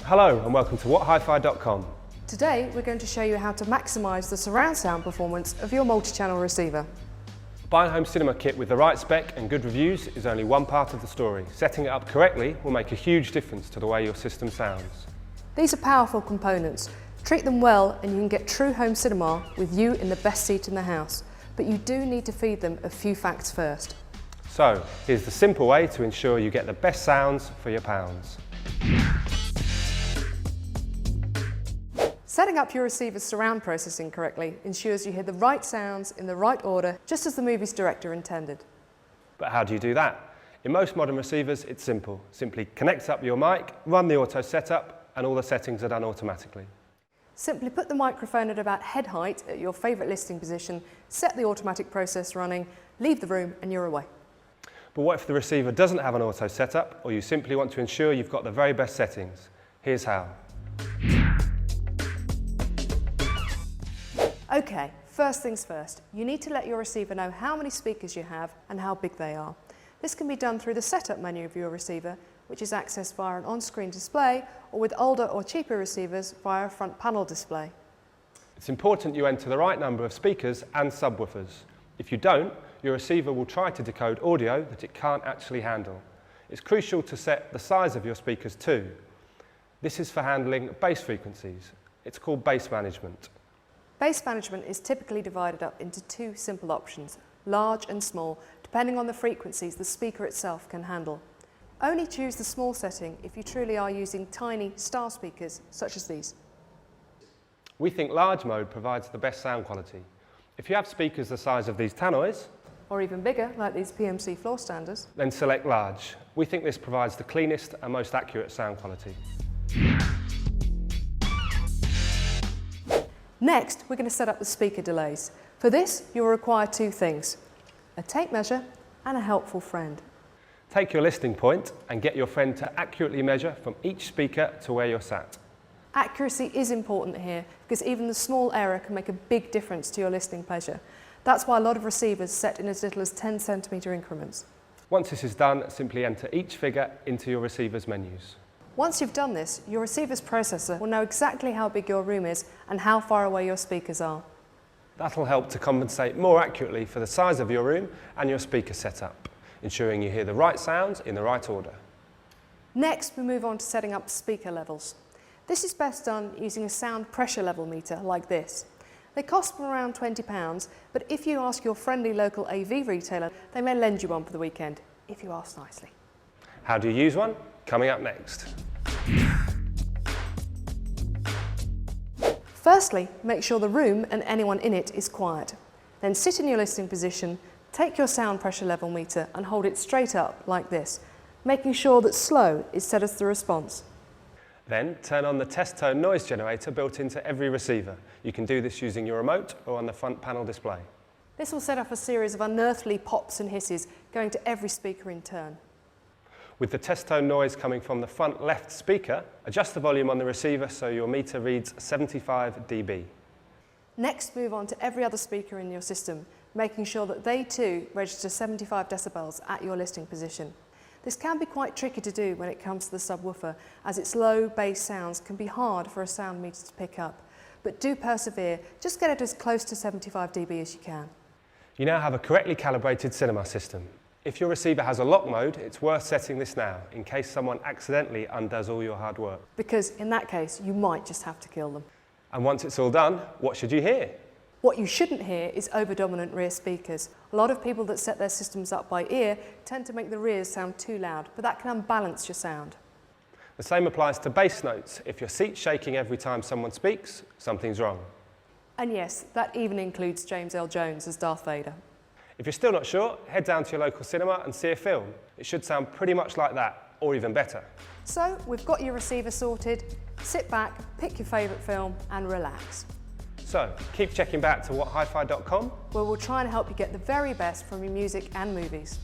Hello and welcome to whathifi.com. Today we're going to show you how to maximise the surround sound performance of your multi-channel receiver. Buying a home cinema kit with the right spec and good reviews is only one part of the story. Setting it up correctly will make a huge difference to the way your system sounds. These are powerful components. Treat them well and you can get true home cinema with you in the best seat in the house. But you do need to feed them a few facts first. So, here's the simple way to ensure you get the best sounds for your pounds. Setting up your receiver's surround processing correctly ensures you hear the right sounds in the right order, just as the movie's director intended. But how do you do that? In most modern receivers, it's simple. Simply connect up your mic, run the auto setup, and all the settings are done automatically. Simply put the microphone at about head height at your favourite listening position, set the automatic process running, leave the room and you're away. But what if the receiver doesn't have an auto setup, or you simply want to ensure you've got the very best settings? Here's how. Okay, first things first, you need to let your receiver know how many speakers you have and how big they are. This can be done through the setup menu of your receiver, which is accessed via an on-screen display, or with older or cheaper receivers via a front panel display. It's important you enter the right number of speakers and subwoofers. If you don't, your receiver will try to decode audio that it can't actually handle. It's crucial to set the size of your speakers too. This is for handling bass frequencies. It's called bass management. Bass management is typically divided up into two simple options, large and small, depending on the frequencies the speaker itself can handle. Only choose the small setting if you truly are using tiny star speakers, such as these. We think large mode provides the best sound quality. If you have speakers the size of these tannoys, or even bigger, like these PMC floor standers, then select large. We think this provides the cleanest and most accurate sound quality. Next, we're going to set up the speaker delays. For this, you'll require two things, a tape measure and a helpful friend. Take your listening point and get your friend to accurately measure from each speaker to where you're sat. Accuracy is important here because even the small error can make a big difference to your listening pleasure. That's why a lot of receivers set in as little as 10 centimetre increments. Once this is done, simply enter each figure into your receiver's menus. Once you've done this, your receiver's processor will know exactly how big your room is and how far away your speakers are. That'll help to compensate more accurately for the size of your room and your speaker setup, ensuring you hear the right sounds in the right order. Next, we move on to setting up speaker levels. This is best done using a sound pressure level meter like this. They cost around £20, but if you ask your friendly local AV retailer, they may lend you one for the weekend, if you ask nicely. How do you use one? Coming up next. Firstly, make sure the room and anyone in it is quiet. Then sit in your listening position, take your sound pressure level meter and hold it straight up like this, making sure that slow is set as the response. Then turn on the test tone noise generator built into every receiver. You can do this using your remote or on the front panel display. This will set off a series of unearthly pops and hisses going to every speaker in turn. With the test tone noise coming from the front left speaker, adjust the volume on the receiver so your meter reads 75 dB. Next, move on to every other speaker in your system, making sure that they too register 75 decibels at your listening position. This can be quite tricky to do when it comes to the subwoofer, as its low bass sounds can be hard for a sound meter to pick up. But do persevere, just get it as close to 75 dB as you can. You now have a correctly calibrated cinema system. If your receiver has a lock mode, it's worth setting this now, in case someone accidentally undoes all your hard work. Because in that case, you might just have to kill them. And once it's all done, what should you hear? What you shouldn't hear is over-dominant rear speakers. A lot of people that set their systems up by ear tend to make the rears sound too loud, but that can unbalance your sound. The same applies to bass notes. If your seat's shaking every time someone speaks, something's wrong. And yes, that even includes James L. Jones as Darth Vader. If you're still not sure, head down to your local cinema and see a film. It should sound pretty much like that, or even better. So, we've got your receiver sorted. Sit back, pick your favourite film and relax. So, keep checking back to whathifi.com, where we'll try and help you get the very best from your music and movies.